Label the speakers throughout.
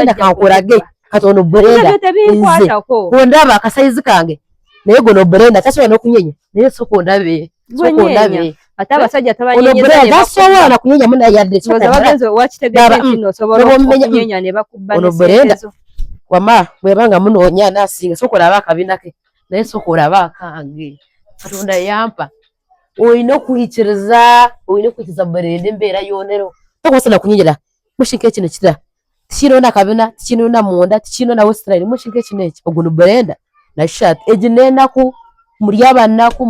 Speaker 1: enda kankurage katono Brenda nze ondaba akasaizi kange naye gono Brenda tasobola n'okunyenya naye soko ndabe
Speaker 2: ate abasajja tabanyenyeza
Speaker 1: tasobola na kunyenya muna yadde
Speaker 2: bagenzo wakitegeka kino osobola okunyenya ne bakubba
Speaker 1: ne wama bwebanga munoonya nasinga soko laba akabina ke naye soko laba akange Katonda yampa oyina okuyikiriza Brenda embeera yonero tokosana kunyingira mushinka ekino kira tikirona kabina tikinona munda tikinona Australia mushinka ekino eki oguno Brenda na shat ejinenaku muri abanaku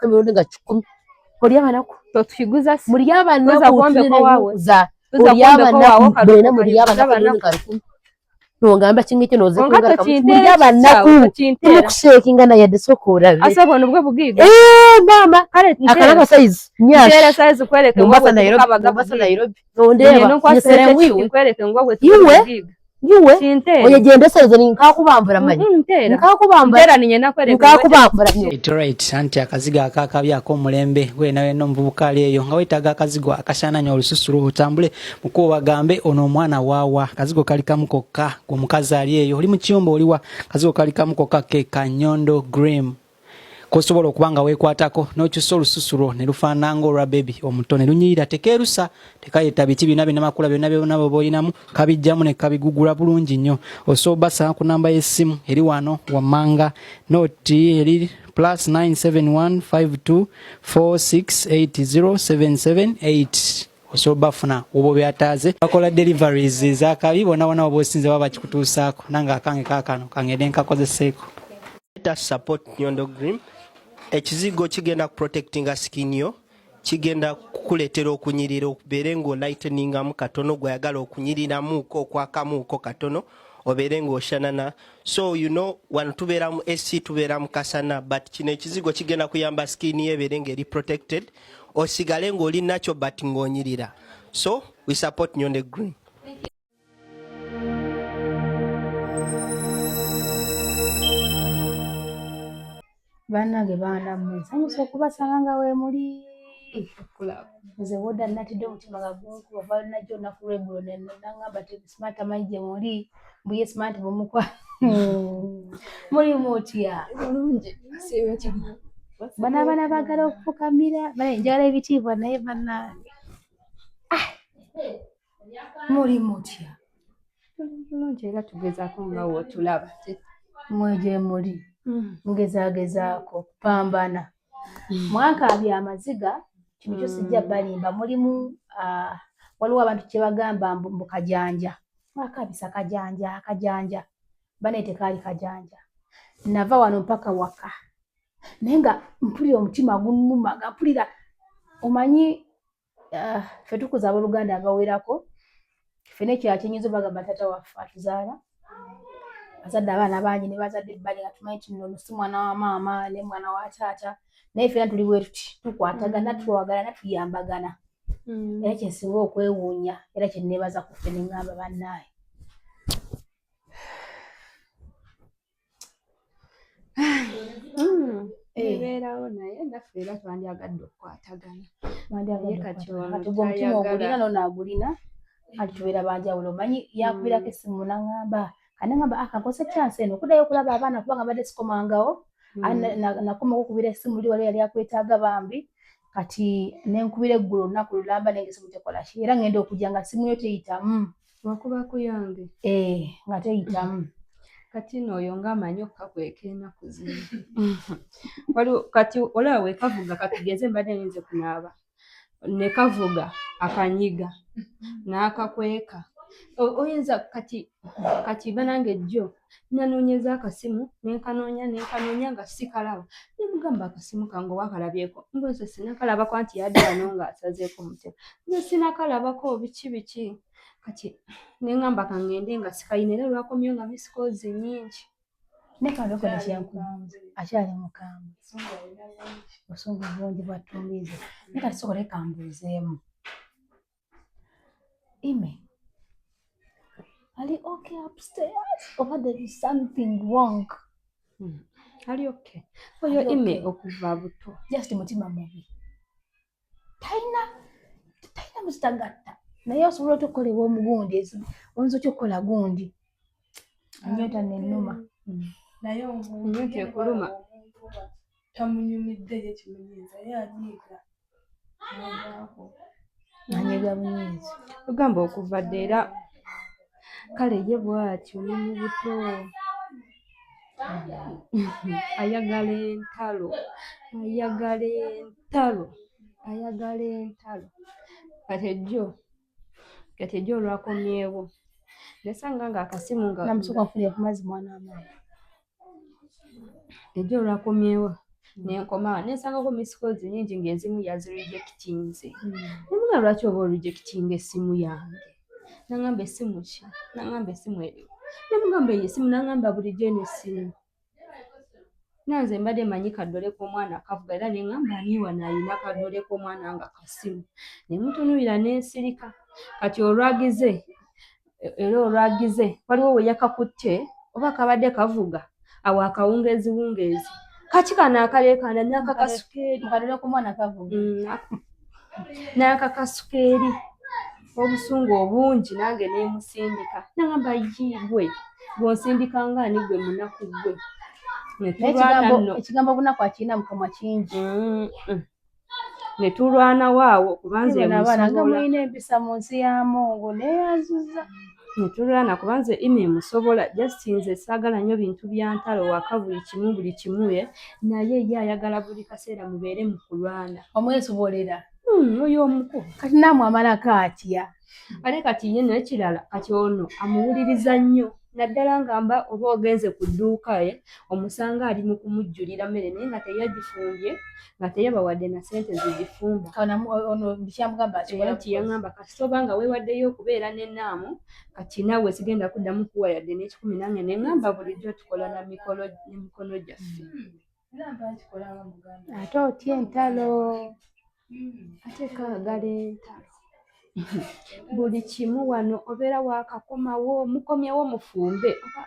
Speaker 1: emirundi nga 10 koli abanaku
Speaker 2: tokiguza
Speaker 1: muri abanaku
Speaker 2: kwambeko wawe
Speaker 1: za koli abanaku Brenda muri abanaku nga ngamba kingike noze
Speaker 2: kungara
Speaker 1: muri abanaku mukushekinga na yadde sokora
Speaker 2: asabo nubwo bugiga
Speaker 1: mama akalanga size
Speaker 2: nyasha size kweleke
Speaker 1: Mombasa Nairobi nondeba yesere wiwe
Speaker 2: kweleke ngwagwe
Speaker 1: yiwe oye genda size nkakubambura manyi nkakubambura
Speaker 2: ninye nakweleke
Speaker 1: nkakubambura
Speaker 3: it right anti akaziga akakabya ko mulembe gwe nawe no mvubuka aliyo nga wetaga akazigo akashananya olususuru utambule muko bagambe ono mwana wawa akazigo kalikamukoka ku mukazi aliyo oli mu kiyombo oliwa akazigo kalikamukoka ke Kanyondo Grim kosobola okubanga wekwatako n'okyusa olususuro ne lufaananga olwa baby omutone lunyirira tekerusa tekayeta biti bina makula byonna boyinamu kabijjamu ne kabigugula bulungi nnyo osobasa ku namba y'essimu eri wano wamanga noti eri +9715246807778 osobafuna obo byataze bakola deliveries za kabi bona obosinze baba kikutuusaako nanga akange kakano kangede nkakozeseeko
Speaker 4: let us support Nyondo Grim. Ekizigo kigenda protectinga skin yo kigenda kukuletera okunyirira okubeere ngo lightening amu katono gwayagala okunyiriramuko okwakamuko katono obeere ngo oshanana so you know wano tubeera mu AC tubeera mu kasana but kino ekizigo kigenda kuyamba skin ye ebeere ngeri protected osigale ngo oli nacho but ngonyirira so we support Nyondo Grim.
Speaker 5: Banange baana mwisanyusa okubasanga nga we muli nze woda natidde omutima gagunkuba balina gyonna ku lweggulo nangamba ti smart amanyi gye muli mbuye smart bumukwa muli mutya bana baagala okufukamira bale njagala ebitiibwa naye bannange muli mutya
Speaker 2: bulungi era tugezaako nga wootulaba
Speaker 5: mweje muli ngezagezaako kupambana mwankaabya amaziga kino kyo sijja balimba mulimu waliwo abantu kye bagamba mbu kajanja mwakaabisa akajanja baneete kaali kajanja nava wano mpaka waka naye nga mpulira omutima gunnuma nga mpulira omanyi ffe tukuza abooluganda abawerako ffe nekirala kyenyinza bagamba tata waffe atuzaala bazadde abaana bangi ne bazadde ebbali nga tumanyi ti nno si mwana wa maama ne mwana wa taata naye ffena tuli bwe tuti tukwatagana twagala tuyambagana era kyensinga okwewuunya era kyenneebaza ku ffe ne ŋŋamba bannaaye
Speaker 2: ebeerawo naye naffe era twandyagadde okukwatagana
Speaker 5: kati omutima ogulina nonaagulina ati tubeera banjawulo omanyi yakubirako essimu naŋŋamba kanengamba akankose chance eno okuddayo okulaba abaana kubanga badde sikomangawo nakoma okukubira essimu li wali yali akwetaaga bambi kati nenkubira eggulo olunaku lulamba nengese mutekola ki era ngenda okujja nga simu yo teyitamu
Speaker 2: wakuba kuyange
Speaker 5: nga teyitamu
Speaker 2: kati n'oyo ng'amanyi okukakweka ennaku zino waliwo kati olaba wekavuga katugeze mbadde nze kunaaba ne kavuga akanyiga n'akakweka oyinza kati banange jjo nanoonyeza akasimu nenkanoonya nga sikalaba nemugamba akasimu kange owakalabyeko nze sinakalabako anti yadde wano ng'asazeeko mutima nze sinakalabako biki kati neŋŋamba kangende nga sikayina era lwakomyo nga misikoozi nnyingi
Speaker 5: nekaleko nekyenkubuuza akyali mukambwe obusungu bungi bwattumbiize naye kati sobole kambuuzeemu ime ali okay upstairs oba there is something wrong
Speaker 2: ali okay oyo ime okuva buto
Speaker 5: just mutima mubi talina muzitagatta naye osobola otukolebwa omugundi oyinza otya okukola gundi ennyota nennuma
Speaker 6: naye
Speaker 2: Ennyota ekuluma.
Speaker 6: tamunyumidde ye kimunyiiza ye anyiiga
Speaker 5: anyiga bunyiizi
Speaker 2: Ogamba okuva dda era kale ye bw'atyo ne mu buto ayagala entalo kati ejjo olwakomyewo nesanga ng'akasimu nga
Speaker 5: namusooka nfunire ku mazzi mwana amaanyi
Speaker 2: ejjo olwakomyewo nenkoma nensangako misikoozi nyingi ng'ezimu yazirejectinze nemuga lwaki oba orejectinga essimu yange nangamba essimu ki nangamba essimu eriwo nemugamba eyo essimu nangamba bulijjo eno essimu nanze mbadde manyi kaddole k'omwana kavuga era neŋŋamba ani wano alina kaddole k'omwana nga kasimu nemutunuulira nensirika kati olwagize waliwo we yakakutte oba kabadde kavuga awo akawungeeziwungeezi kaki kano akaleekaana n'akakasukeeri
Speaker 5: kadole ku mwana kavuga
Speaker 2: n'akakasukeeri obusungu obungi nange nemusindika nangamba yiigwe bw'onsindika ngaani gwe munaku gwe
Speaker 5: ekigambo bunaku akirina mukamwa kingi
Speaker 2: netulwana waawo kubanze
Speaker 5: abaana nga mulina empisa mu nsi ya Mungu neyazuza
Speaker 2: netulwana kubanze ime musobola just nze saagala nnyo bintu bya ntalo waka buli kimu naye ye ayagala buli kaseera mubeere mu kulwana
Speaker 5: omwesobolera
Speaker 2: oyo omuko
Speaker 5: kati naamwe amalako atya
Speaker 2: ate kati ye nekirala kati ono amuwuliriza nnyo naddala ngamba oba ogenze ku dduuka ye omusanga ali mu kumujjulira mmere naye nga teyagifumbye nga teyabawadde na sente zigifumba nti yaŋŋamba kasita oba nga weewaddeyo okubeera n'ennaamu kati naawe sigenda kuddamu kuwa yadde n'ekikumi nange neŋŋamba bulijjo tukola na mikono gyaffe
Speaker 5: ate otya entalo
Speaker 2: ate kaagala entalo buli kimu wano obeera waakakomawo mukomyewo mufumbe oba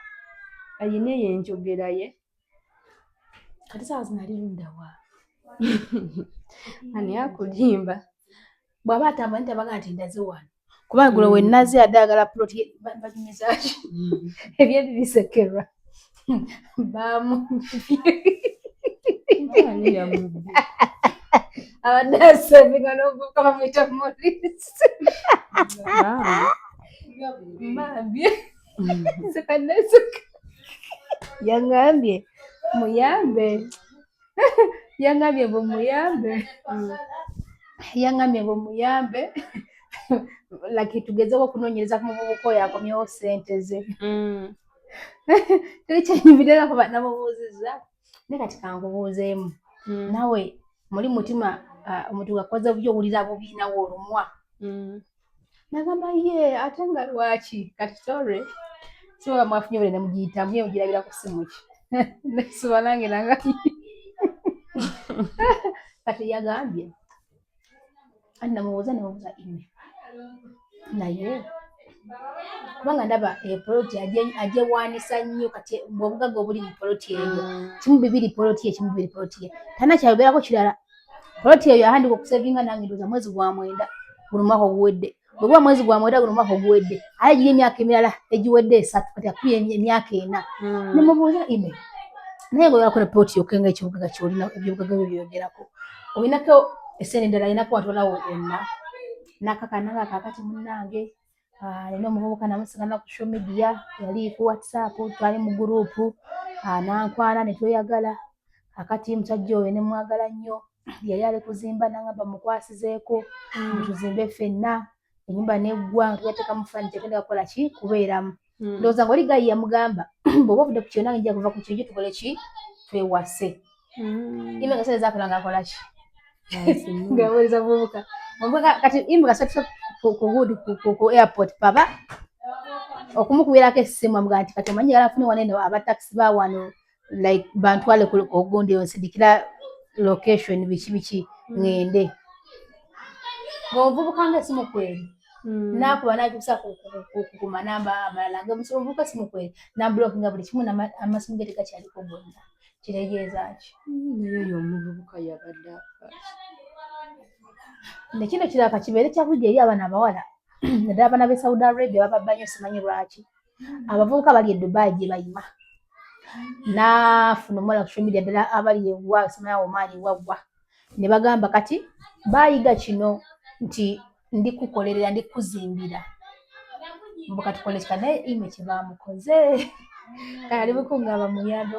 Speaker 2: ayina eyo enjogera ye
Speaker 5: kati saawa zinali luddawa
Speaker 2: ani akulimba
Speaker 5: bw'aba atambula ntabaga nti ndaze wano kubanga gulo we naze adagala ploti bajumizaaki ebyebirisekerwa abadde asevinga n'obuvubuka bamwita Morris mambye sekanasuka yaŋŋambye muyambe yaŋŋambye bumuyambe laki tugezeeko okunoonyereza ku muvubuka oyo akomyewo ssente ze teri kyenyumirirako namubuuzizza naye kati kankubuuzeemu nawe muli mutima omuntu gakoze bubi owulira bubiinawo olumwa nagamba ye ate nga lwaki kati sorry siba mwafunye bule nemugiyitamu ye mugirabira ku simu ki nesiba nange nanga kati yagambye ani namubuuza nemubuuza ime naye kubanga ndaba poloti agyewaanisa nnyo kati bw'obugagga obuli mu poloti eyo kimu bibiri poloti ye kimu bibiri poloti ye tanakyayogerako kirala poloti eyo yahandika okusevinga nange ndowooza mwezi gwa mwenda guno mwaka oguwedde bwe guba mwezi gwa mwenda guno mwaka oguwedde ate giri emyaka emirala egiwedde 3 kati akubye emyaka 4 nemubuuza ime naye ngaoyolako ne poloti yokenga ekibugaga kyolina ebyobugagga byo byogerako olinako essente endala alinako watolawo yonna nakakananga kakati munnange alina omuvubuka namusigana ku social media yali ku WhatsApp twali mu gurupu nankwana netweyagala kakati musajja oyo nemwagala nnyo yali ali kuzimba nangamba mukwasizeeko tuzimbe ffenna ennyumba neggwa tuyateekamu fani tegenda kukola ki kubeeramu ndowooza nga oli gayi yamugamba bw'oba ovudde ku kyonna nja kuva ku kyojjo tukole ki twewase ime nga sente zakola ngaakola ki ngaweereza muvubuka kati imbuga satu ku airport paba okumukubirako essimu amugaa nti kati omanyi yalafune wano eno abatakisi ba wano like bantwale ogundi onsindikira location biki ngende ng'omuvubuka nga essimu kweri nakuba nakyusa ku manamba amalala ngaomuvubuka essimu kweri nabulookinga buli kimu amasimu ge tegakyaliko gonna kitegeeza ki
Speaker 2: naye oyo omuvubuka yabadde
Speaker 5: nekino kiraka kibeere kyabulijjo eri abaana abawala naddala abaana b'e Saudi Arabia baba nnyo simanyi lwaki. Abavubuka bali e Dubai gye bayima. N'afuna omuwala ku social media ddala abali ewa simanyi Oman ewaggwa. Ne bagamba kati baayiga kino nti ndikukolerera ndikuzimbira. Mbu kati kole kika naye ime kye baamukoze. Kale ali bukungaba muyambe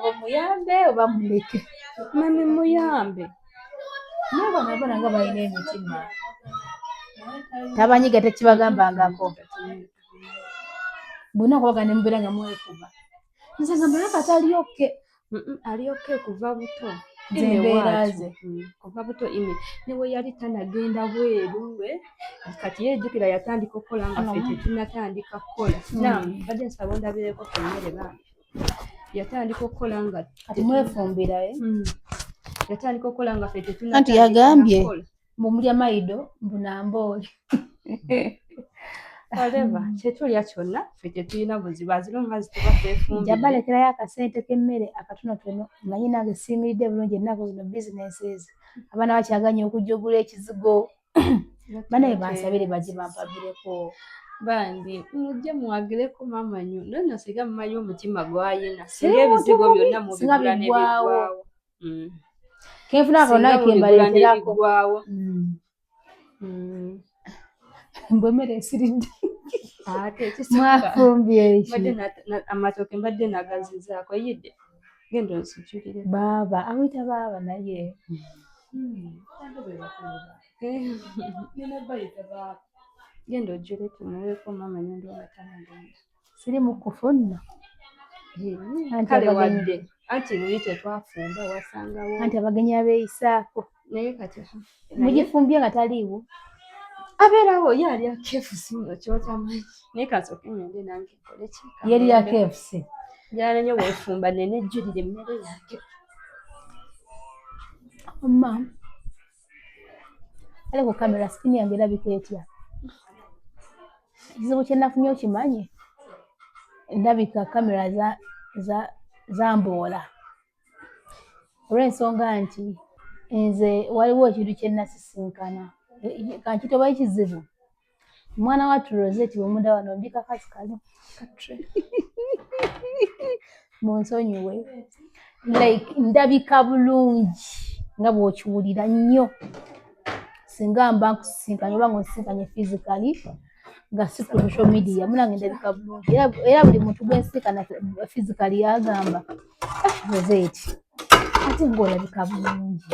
Speaker 5: oba muleke.
Speaker 2: Mami muyambe.
Speaker 5: Naye bonna nga balina emitima. Tabanyiga tekibagambangako. Bonna kubaga ne mubeera nga mwekuba. Nze nga mbala kati
Speaker 2: Ali oke kuva buto.
Speaker 5: Zembeera ze.
Speaker 2: Kuva buto ime. Newe yali tanagenda bweru we. Kati yejjukira yatandika okukola nga ffe tetunnatandika kukola. Naam, badde nsaba ondabireko ku mmere bambi. Yatandika okukola nga
Speaker 5: kati mwefumbira
Speaker 2: yatandika okukola nga ffe tetunnatandika.
Speaker 5: Anti yagambye mbu mulya maido mbu nambooli.
Speaker 2: Whatever, kyetulya kyonna ffe tetulina buzibu azirunga zituba twefumbire.
Speaker 5: Jabalekerayo akasente k'emmere akatonotono nga nyina nange siimiridde bulungi ennaku zino businesses. Abaana bakyaganya okujja ogula ekizigo. Banaye bansabire bajje bampagireko.
Speaker 2: Bandi mujje muwagireko mama nyo nno singa mumanyi omutima gwayina singa ebizigo byonna mubigula n'ebigwawo.
Speaker 5: Kenfuna ako naye kembaleeterako. Mbwe emmere esiridde.
Speaker 2: Ate
Speaker 5: mwafumbye eki.
Speaker 2: Amatooke mbadde nagazizaako yidde. Genda onsijulire.
Speaker 5: Baaba awita baaba naye.
Speaker 2: Genda ojjule tumuweeko mama nyo ndo batanagenda.
Speaker 5: Siri mu kufuna.
Speaker 2: Kale wadde anti luli tetwafumba wasangawo.
Speaker 5: Anti abagenyi abeeyisaako.
Speaker 2: Naye kati
Speaker 5: mugifumbye nga taliiwo.
Speaker 2: Abeerawo ye alya KFC muno kyotamanyi. Naye kasooke ngende nange nkole ki?
Speaker 5: Yalya KFC.
Speaker 2: Njala nnyo bw'efumba nene ejjulire emmere yange.
Speaker 5: Omma ale ku kamera sikini yange erabika etya? Ekizibu kye nafunye okimanyi? Ndabika kamera zamboola. Olw'ensonga nti nze waliwo ekintu kye nasisinkana. Kankitoba ekizibu. Mwana wa Rosette bw'omunda wano mbika kati kano. Munsonyiwe. Like ndabika bulungi nga bw'okiwulira nnyo. Singa mba nkusisinkanye oba ng'onsisinkanye physically nga si ku social media munange ndabika bulungi. Era buli muntu gwe nsisinkana physically yagamba Rosette ate ng'olabika bulungi.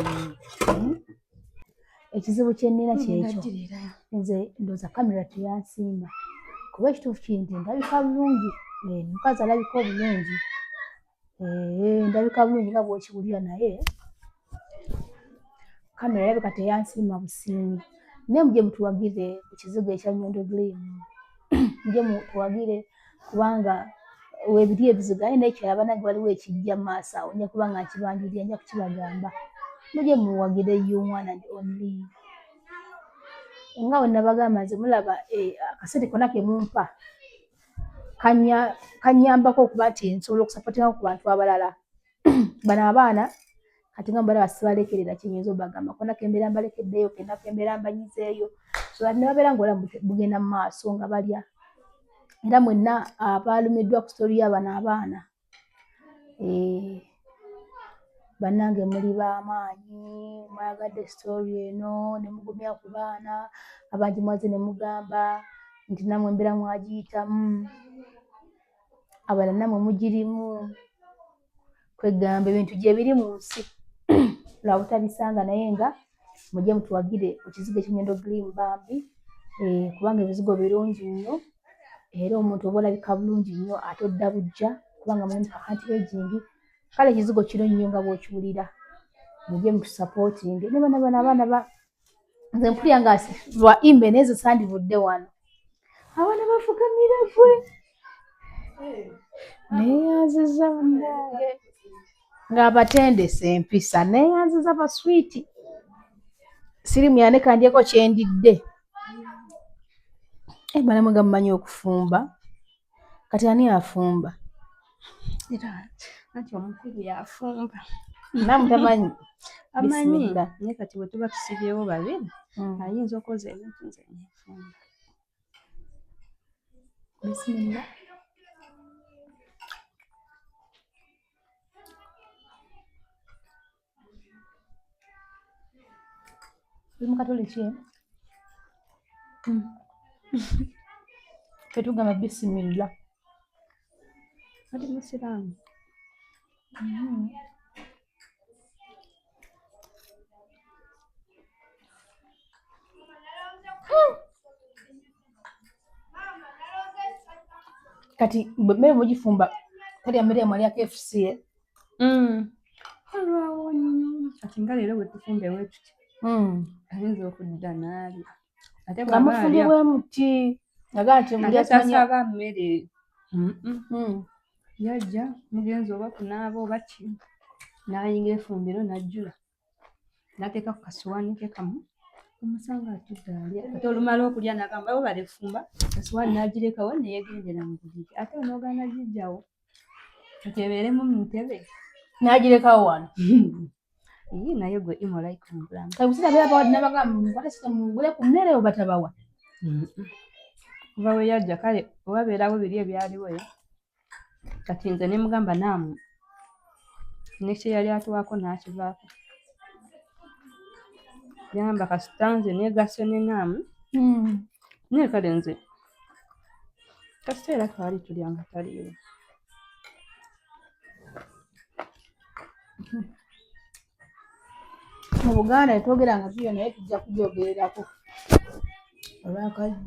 Speaker 5: Ekizibu kye nnina kyekyo. Nze ndowooza kamera teyansiima. Kuba ekituufu kiri nti ndabika bulungi. Mukazi alabika obulungi. Ndabika bulungi nga bw'okiwulira naye kamera erabika teyansiima busiimi. Naye mujje mutuwagire ku kizigo ekya Nyondo Gleam. Mujje mutuwagire kubanga weebiri ebizigo aye n'ekirala bannange waliwo ekijja mu maaso awo nja kuba nga nkibanjulira nja kukibagamba. Mujye muwagire you one and only. Nga bwe nabagamba nze mulaba akasente konna ke mumpa kanyambako okuba nti nsobola okusapootinga ku bantu abalala. Bano abaana kati nga mbalaba sibalekerera kinyinza obagamba konna kembeera mbalekeddeyo kenda kembeera mbanyizeeyo. So ne babeera ng'obulamu bugenda mu maaso nga balya. Era mwenna abalumiddwa ku story y'abano abaana. Bannange muli b'amaanyi mwayagadde story eno ne mugumya ku baana abangi mwaze ne mugamba nti nammwe embeera mwagiyitamu. Abalala nammwe mugirimu. Kwegamba ebintu gye biri mu nsi lwa butabisanga naye nga mujje mutuwagire ku kizigo ekya Nyondo Gleam bambi. Kubanga ebizigo birungi nnyo era omuntu oba olabika bulungi nnyo ate odda bujja kubanga mulimu anti-aging. Kale ekizigo kiro nnyo nga bw'okiwulira. Mujje mutusapootinge. Ne bano abaana nze mpulira nga lwa imbe naye ze sandivudde wano. Abaana bafukamira gwe. Neeyanziza bannange. Ng'abatendesa empisa neeyanziza baswiti. Sirimu yaneka ndyeko kye ndidde. Bana mwe mumanyi okufumba. Kati ani afumba?
Speaker 2: Anti omukulu yafumba.
Speaker 5: Nammwe tamanyi?
Speaker 2: Amanyi. Naye kati bwe tuba tusibyewo babiri ayinza okoza ebintu nze nefumba.
Speaker 5: Bismillah. Uli Mukatoliki? Ffe tugamba bismillah.
Speaker 2: Ali musiraamu.
Speaker 5: Kati mmere mugifumba talya mmere yamwe alya KFC
Speaker 2: Olwawo nnyo. Kati nga leero bwe tufumbe bwe tuti ayinza okudda n'alya. Ate
Speaker 5: nga mufumbye bwe muti nagaa nti
Speaker 2: ate tasaba mmere. Yajja mugenzi oba kunaaba oba ki n'ayingira effumbiro n'ajjula n'ateeka ku kasuwaani ke kamu omusanga atudde alya. Ate olumala okulya n'agamba bo balifumba kasuwaani n'agirekawo ne yeegendera mu buliri. Ate onoogaana giggyawo kati ebeeremu mu ntebe
Speaker 5: n'agirekawo wano.
Speaker 2: Ye naye gwe imolaika omulamu.
Speaker 5: Kati busira beera bawadde n'abagamba mukwate mugule ku mmere oba tabawa.
Speaker 2: Kuva we yajja kale oba beerawo biri ebyaliwo ya kati nze ne mugamba naamu ne kye yali atuwaako n'akivaako. Yamba kasita nze neegasse ne naamu naye kale nze kasita era twali tulya nga taliiwo.
Speaker 5: Mu Buganda ne twogeranga tuyo naye tujja kugyogererako olwakajja.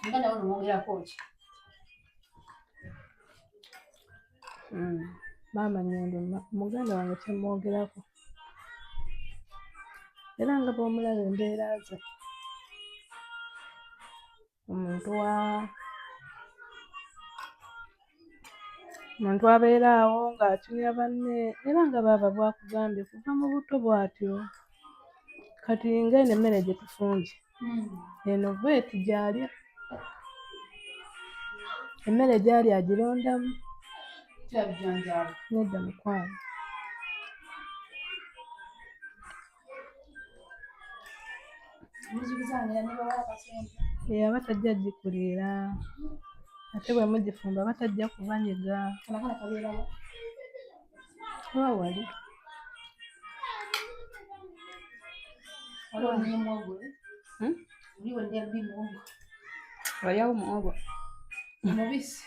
Speaker 5: Muganda wo nomwogerako ki?
Speaker 6: Maama Nyondo muganda wange kyemwogerako era nga bw'omulaba embeera ze omuntu abeera awo ng'atumya banne era nga baaba bwakugambye kuva mu buto bw'atyo. Kati ng'eno emmere gye tufumbye eno bweti gy'alya. Emmere gy'ali agirondamu nedda mukwano. Aba tajja gikuliira ate bwe mugifumba aba tajja kubanyiga. Wa wali
Speaker 2: Walyawo muwogo
Speaker 5: mubisi.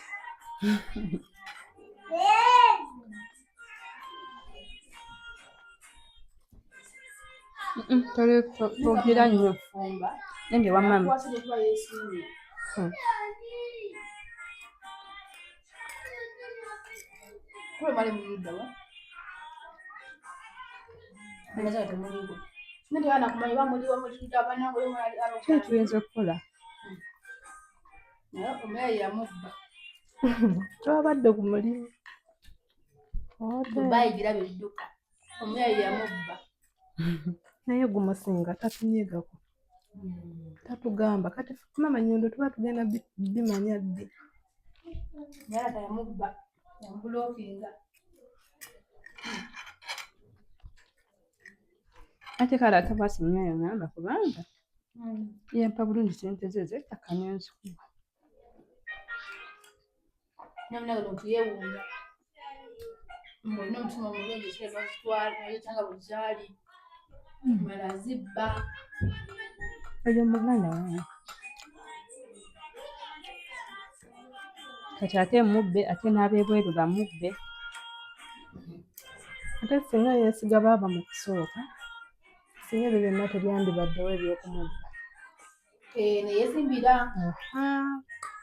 Speaker 2: Twogira nnyo nenge wa mama.
Speaker 5: Kule mali muyida wa? Nagaza temuligo. Nende wana kumanyi bamuliwa mulida abanango yo mali alo.
Speaker 2: Kye tuyinza okukola.
Speaker 5: Omuyayi yamubba.
Speaker 6: Twabadde ku mulimu.
Speaker 5: Dubai girabe edduka. Omuyayi yamubba.
Speaker 6: Naye gumusinga tatunyigako. Tatugamba kati Maama Nyondo tuba tugenda bimanya ddi.
Speaker 5: Yalata yamubba. Yamubulookinga.
Speaker 2: Ate kale atabasimya yongamba kubanga yempa bulungi sente ze zettaka n'ensukuma.
Speaker 5: Namna gano tuyewuunya. Mulina omutima omulungi kire bazitwala naye kyanga buzaali. Mala zibba.
Speaker 2: Oyo muganda wange. Kati ate mubbe ate n'ab'ebweru bamubbe.
Speaker 6: Ate singa yeesiga baaba mu kusooka singa ebyo byonna tebyandibaddewo ebyokumubba.
Speaker 5: Neyeesimbira.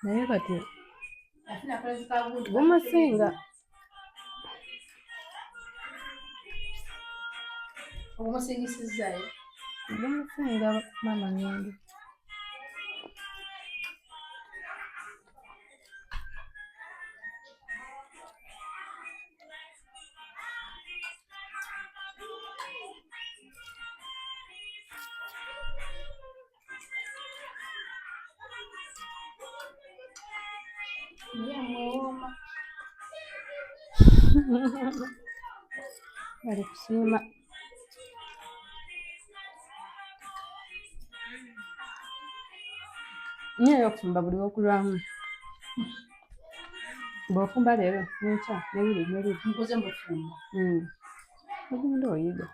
Speaker 6: Naye kati
Speaker 5: Afuna akalenzi ka gundi.
Speaker 6: gumusinga.
Speaker 5: Ogumusingisizaayo.
Speaker 6: Gumusinga Maama Nyondo.
Speaker 2: Bali kusiima. Nnyo okufumba buli lw'okulwamu. Bw'ofumba leero n'enkya n'ebiri.
Speaker 5: Nkoze mbufumba.
Speaker 2: Ogenda oyiga.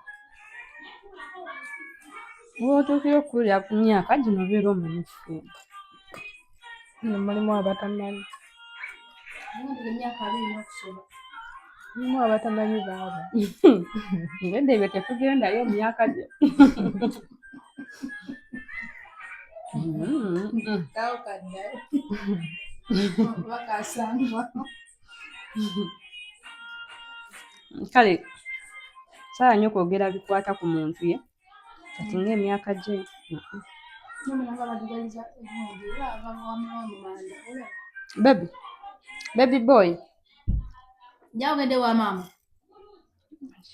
Speaker 2: Bw'otuukira okulya ku myaka gino obeera omanyi okufumba.
Speaker 6: Nno mulimu abatamanyi.
Speaker 5: Emyaka 2 n'okusoba.
Speaker 6: Mulimu abatamanyi baabo.
Speaker 2: Ngedde ebyo tetugendayo myaka gyo.
Speaker 5: Kawo kadda. Bakasangwa.
Speaker 2: Kale sawa nnyo kwogera bikwata ku muntu ye kati ng'emyaka gye. Baby boy
Speaker 5: Njagende wa mama.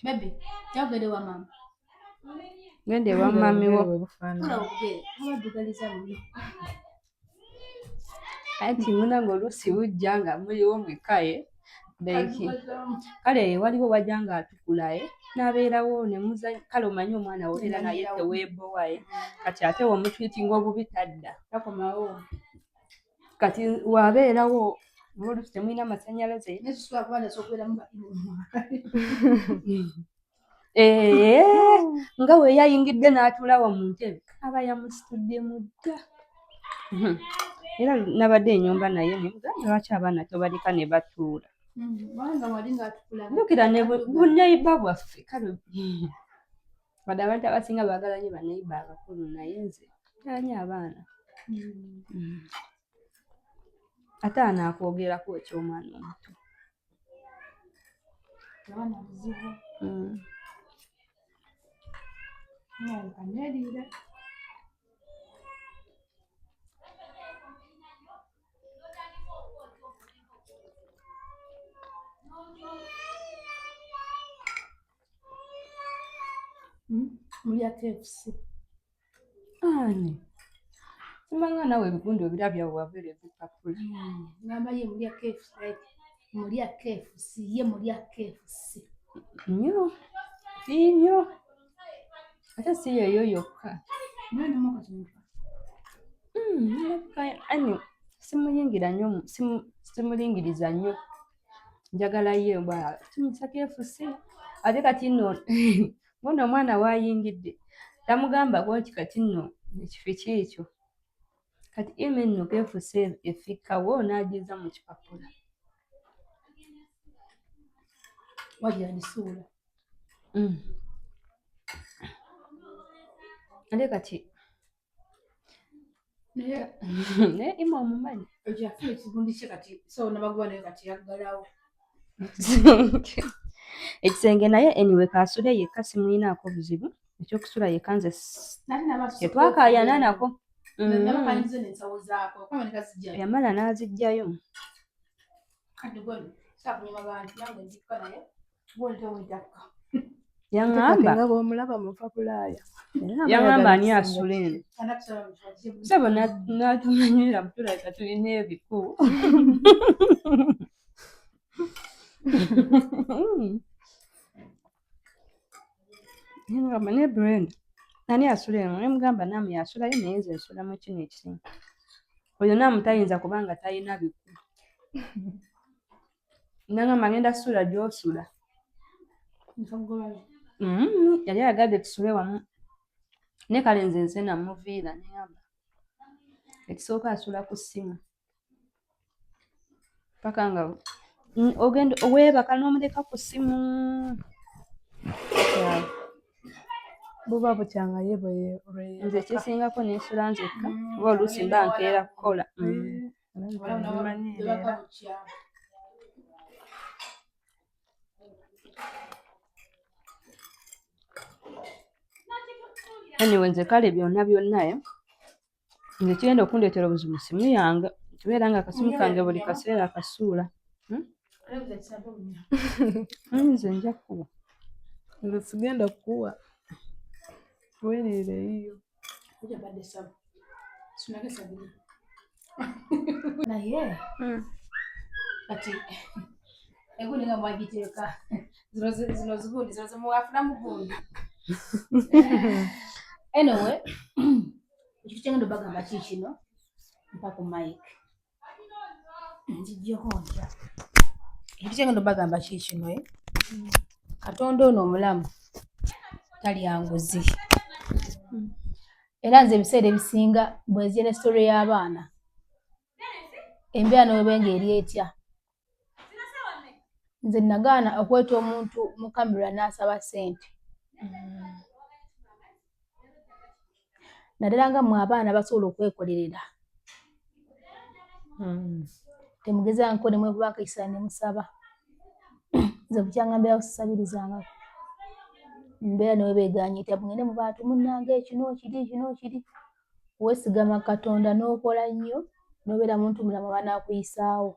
Speaker 5: Baby, njagende wa mama.
Speaker 2: gende wa mami wo.
Speaker 5: Kula okugere. Abadugaliza muno.
Speaker 2: Anti munange oluusi wujja nga muliwo mwekkaye beeki. Kale waliwo wajja nga atukulaye n'abeerawo ne muzannya. Kale omanyi omwana wo era naye teweebowaye. Kati ate womutwitinga obubi tadda.
Speaker 5: Takomawo.
Speaker 2: Kati wabeerawo oluusi temulina masannyalaze.
Speaker 5: Nesusula kubanda sokwera mu
Speaker 2: nga we yayingidde n'atulawo mu ntebe aba yamusituddemu dda. Era nabadde enyumba naye nemugamba lwaki abaana tobalika ne batuula.
Speaker 5: Wanga wali ng'atukula.
Speaker 2: Ndukira ne buneiba bwaffe kale wadde abantu abasinga baagala nnyo baneiba abakulu naye nze taanyi abaana. Ate anaakwogerako eky'omwana omuto.
Speaker 5: Abaana buzibu. Kaneriira. Mulya KFC.
Speaker 2: Ani simbanga naawe ebigundi obirabya wabeera ebipapula.
Speaker 5: Ngamba ye mulya KFC. Mulya KFC. Ye mulya KFC.
Speaker 2: Nnyo nnyo ate si yeeyo yokka.
Speaker 5: Mwana mwakatumika.
Speaker 2: Ani simuyingira nnyo simulingiriza nnyo. Njagala ye bwa tumisa KFC. Ate kati nno mbona omwana waayingidde tamugamba bwoti kati nno ekifi kiikyo. Kati ime nno KFC efikkawo n'agiza mu kipapula.
Speaker 5: Wagira nisuula.
Speaker 2: Ate kati naye ima omumanyi.
Speaker 5: Ekyafuna ekigundi kye kati so nabaguba naye kati yaggalawo.
Speaker 2: Ekisenge naye anyway kaasule yekka simulinaako buzibu. Ekyokusula yekka nze tetwakaayana nako.
Speaker 5: Nabakanyize n'ensawo zaako. Kwama ne kazijja.
Speaker 2: Yamala n'aziggyayo.
Speaker 5: Kati gweno saakunyuma bantu nange nzikka naye gweno teweetakka.
Speaker 2: Yaŋŋamba
Speaker 6: nga bw'omulaba muva bulaaya.
Speaker 2: yaŋŋamba ani asula eno.
Speaker 5: Anakusala mu kifo kye.
Speaker 2: Sebo n'atumanyira mutulabika tulina ebiku. Ngamba ne Brenda ani asula eno ne mugamba naamu yasulayo naye nze nsula mu kino ekisinga. Oyo naamu tayinza kubanga talina biku. Nangamba ngenda sula gy'osula.
Speaker 5: Nkamugobayo.
Speaker 2: Yali ayagadde tusule wamu. Ne kale nze namuviira ne ngamba ekisooka asula ku ssimu. Paka nga ogenda weebaka n'omuleka ku ssimu.
Speaker 6: Buba bukyanga ye bwe
Speaker 2: Nze kisingako n'ensula nzekka oba oluusi mba nkeera kukola. Anyway nze kale byonna nze kigenda okundeetera obuzibu simu yange kibeera nga akasimu kange buli kaseera akasuula. Nze nja kukuba.
Speaker 6: nze sigenda kukuwa. Weerire eyo.
Speaker 5: Kuja baada sabu. Sunake sabini. Naye. Kati egundi nga mwagiteeka. Zino zigundi zino zimuwafuna mugundi. Anyway, ekyo kyangendo bagamba kikino. mpa ku mic nzijjeko ntya ekyo kyengendo bagamba kiikino Katonda ono omulamu talya nguzi era nze ebiseera ebisinga bwezija ne story y'abaana embeera n'obwenga eri etya nze nagaana okweta omuntu mu kamera n'asaba ssente naddala nga mmwe abaana basobola okwekolerera temugezaako ne mwekubaako ekisala ne musaba nze bukyangambirawo sisabirizangako embeera ne webeegaanye etya mugende mu bantu munnange kino kiri weesigama Katonda n'okola nnyo n'obeera muntu mulamu banaakuyisaawo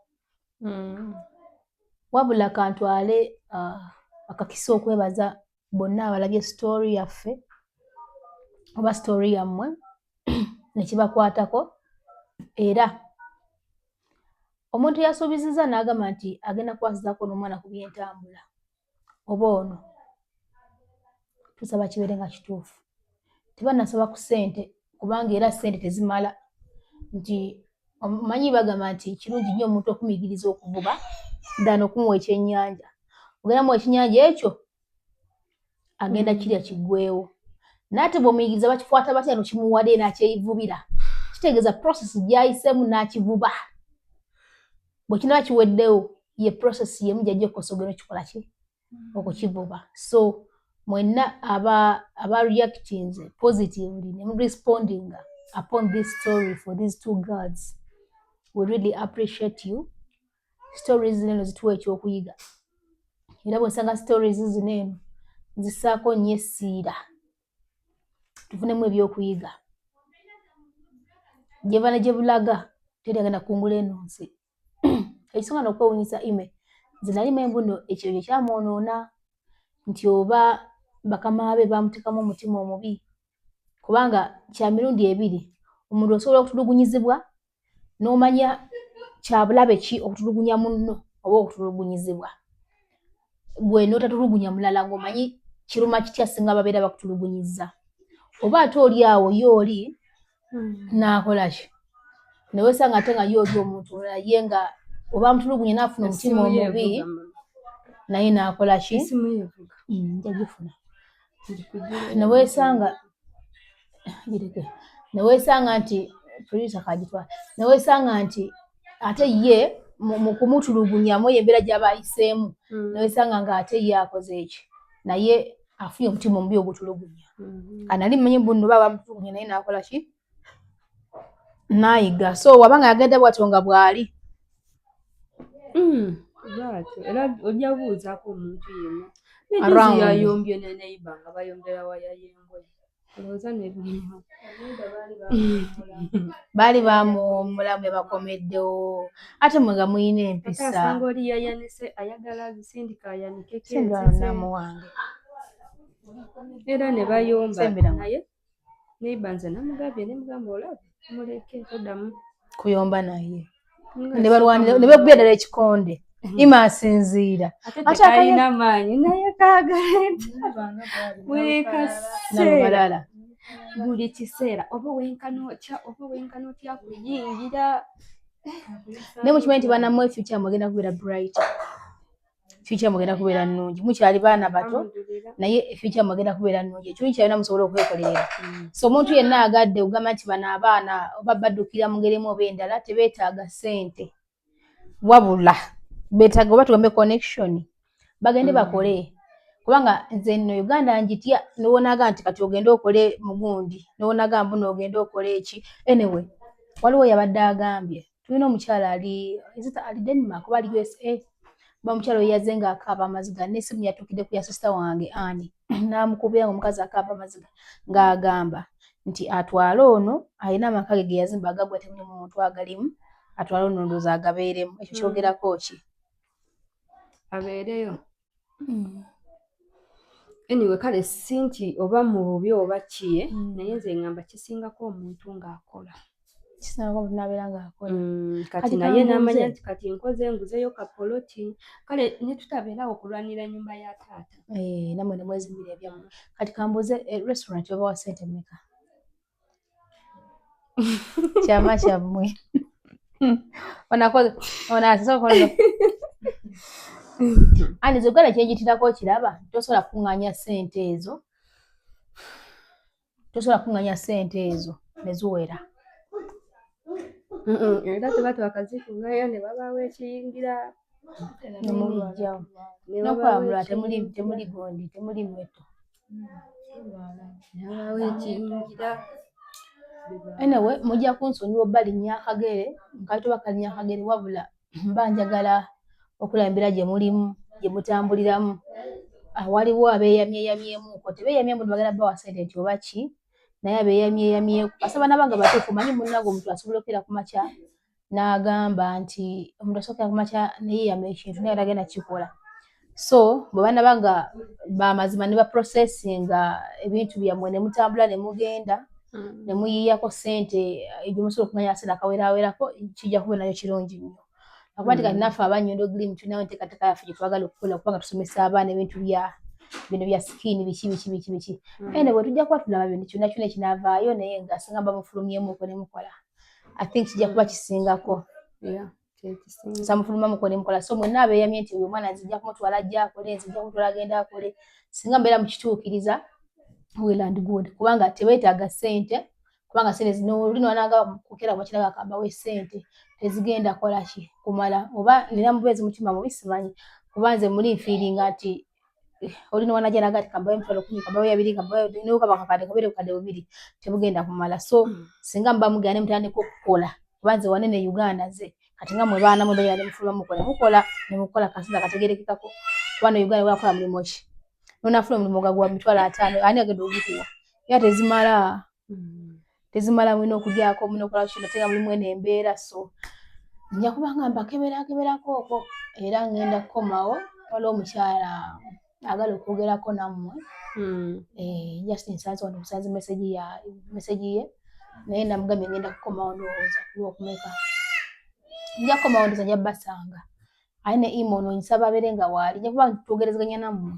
Speaker 5: wabula kantwale akakisa okwebaza bonna abalabye story yaffe oba story yammwe nekibakwatako era omuntu yasuubizizza n'agamba nti agenda kukwasizaako n'omwana ku by'entambula oba ono tusaba kibeere nga kituufu tebannasaba ku ssente kubanga era ssente tezimala nti omanyi bagamba nti kirungi nnyo omuntu okumuyigiriza okuvuba ddala n'okumuwa ekyennyanja ogenda muwa ekyennyanja ekyo agenda kirya kiggwewo naate bw'omuyigiriza bakikwata batya nokimuwadde n'akyevubira kitegeeza process gy'ayiseemu n'akivuba bwe kinaba kiweddewo ye process yemu gy'ajja okukosa ogenda okikola ki okukivuba so mwenna aba reactinze positively ne responding upon this story for these two girls we really appreciate you stories zino zituwa ekyokuyiga era bw'osanga stories zino eno zissaako nnyo essiira tufunemu ebyokuyiga gyeva ne gye bulaga teri agenda kungula eno nsi ekisonga n'okwewuunyisa ime nze nali membu nno ekyo kye kyamwonoona nti oba bakama be bamuteekamu omutima omubi kubanga kya mirundi ebiri omuntu osobola okutulugunyizibwa n'omanya kyabulabe ki okutulugunya munno oba okutulugunyizibwa gwe n'otatulugunya mulala ng'omanyi kiruma kitya singa babeera bakutulugunyizza oba ate oli awo ye oli n'akola ki ne weesanga ate nga ye oli omuntu olala ye nga oba amutulugunya n'afuna omutima omubi naye n'akola ki njagifuna neweesanga nti producer kagitwala neweesanga nti ate ye mu kumutulugunyamu eyo embeera gy'aba ayiseemu neweesanga nga ate ye akoze eki naye afunye omutima omubi ogutulugunya kanali mmanyi bunno baba bamutulugunya naye n'akola ki n'ayiga so wabanga yagenda bw'atyo nga bw'ali
Speaker 2: bw'atyo era ojja buuzaako omuntu yenna nejuzi yayombye ne neighbor nga bayombera waya y'engoye olowooza nebirimu
Speaker 5: baali bamuwummulamu yabakomeddewo ate mwe nga muyina empisa
Speaker 2: asanga oli yayanise ayagala zisindika ayanike
Speaker 5: sembiranamu wange
Speaker 2: era ne bayomba naye neighbor nze namugambye ne mugamba olabe muleke toddamu
Speaker 5: kuyomba naye ne balwanira ne bebbye ddala ekikonde ima asinziira
Speaker 2: ate kalina maanyi naye kaagala buli kaseera buli kiseera oba wenkana otya kuyingira
Speaker 5: naye mukimanyi nti banammwe future mugenda kubeera bright future mugenda kubeera nnungi mukyali baana bato naye future mugenda kubeera nnungi ekimu kyalina musobola okwekolerera so omuntu yenna agadde ogamba nti bano abaana oba baddukira mu ngeri emu oba endala tebeetaaga ssente wabula beetaaga oba tugambe connection bagende bakole kubanga nze nno Uganda njitya nowonaga nti kati ogende okole mugundi nowonaga mbu n'ogende okole eki anyway waliwo yabadde agambye tulina omukyala ali Denmark oba ali USA bamukyala we yazze ng'akaaba amaziga n'essimu yatuukidde ku ya sister wange Ani n'amukubira omukazi akaaba amaziga ng'agamba nti atwale ono alina amaka ge yazimba agagwa temuli muntu agalimu atwale ono ndowooza agabeeremu ekyo kyogerako ki
Speaker 2: abeereyo anyway kale si nti oba mu bubi oba kiye naye nze ngamba kisingako omuntu ng'akola
Speaker 5: kisingako omuntu n'abeera ng'akola
Speaker 2: kati naye n'amanya nti kati nkoze nguzeyo kapoloti kale ne tutabeerawo okulwanira ennyumba ya taata
Speaker 5: namwe ne mwezimbira ebyammwe kati kambuze restaurant oba wa ssente mmeka Chama chamwe. Onasasa kono. Ani zogala kyegitirako kiraba tosobola kuŋŋaanya ssente ezo. Tosobola kuŋŋaanya ssente ezo ne ziwera.
Speaker 2: Era teba twakazikuŋŋaanya ne babaawo ekiyingira.
Speaker 5: Ne mubijjawo. N'okulamula temuli gondi, temuli mmeto.
Speaker 2: Ne babaawo ekiyingira.
Speaker 5: Anyway, mujja kunsonyiwa obba Linnyakagere, nkaali toba Linnyakagere wabula mba njagala okulaba embeera gye mulimu, gye mutambuliramu. Waliwo abeeyamyeemuuko, tebeeyamyemu bagenda bawa ssente nti oba ki, naye abeeyamyeeku. Kasita bana bange batuufu omanyi munnange omuntu asobola okukira ku makya n'agamba nti omuntu asobola okukira ku makya ne yeeyama ekintu naye tagenda kukikola. So bwe bana bange bamazima ne baprocessinga ebintu byammwe ne mutambula ne mugenda ne muyiiyako ssente gye musobola okuŋŋaanya ssente akawerawerako, kijja kuba nayo kirungi nnyo. Akuba nti kati naffe aba Nyondo Green tulinayo enteekateeka yaffe gye twagala okukola kubanga tusomesa abaana ebintu bino bya sikiini biki. Anyway tujja kuba tulaba bintu kyonna ekinaavaayo naye nga singa mba mufulumyemuuko ne mukola. I think kijja kuba kisingako. Mufulumamuko ne mukola. So mwenna abeeyamye nti uyu mwana nzija kumutwala ajja akole, nzija kumutwala agenda akole. Singa mbeera mukituukiriza well and good. Kubanga tebeetaaga ssente, kubanga ssente zino oli n'onaanga kukera mu kiraga akambawo ssente tezigenda kola ki kumala oba nina mubeezi mutima mubi simanyi kuba nze muli nfiiringa nti oli n'owanajja naga ati kambawo emitwalo 10 kambawo 2 kambawo n'oka bakakadde kabere bukadde 2 tebugenda kumala. So singa mba mugenda ne mutandika okukola kuba nze wanene Uganda ze kati nga mwe baana mwe bagenda ne mufuluma ne mukola kasita kategeerekekako kuba ne Uganda wakola mulimu ki n'onafuna omulimu gwa 5,000 ani agenda ogikuwa era tezimala mulina okugyako mulina okukola kino tenga mulimu eno embeera. So nja kubanga mbakeberako okwo era ngenda kukomawo waliwo omukyala agala okwogerako nammwe just nsanze wano kusanze message ye naye namugambye ngenda kukomawo ndowooza ku Lwokumeka nja kukomawo ndowooza nja basanga ayina email nsaba abeere nga waali nja kuba twogerezeganya nammwe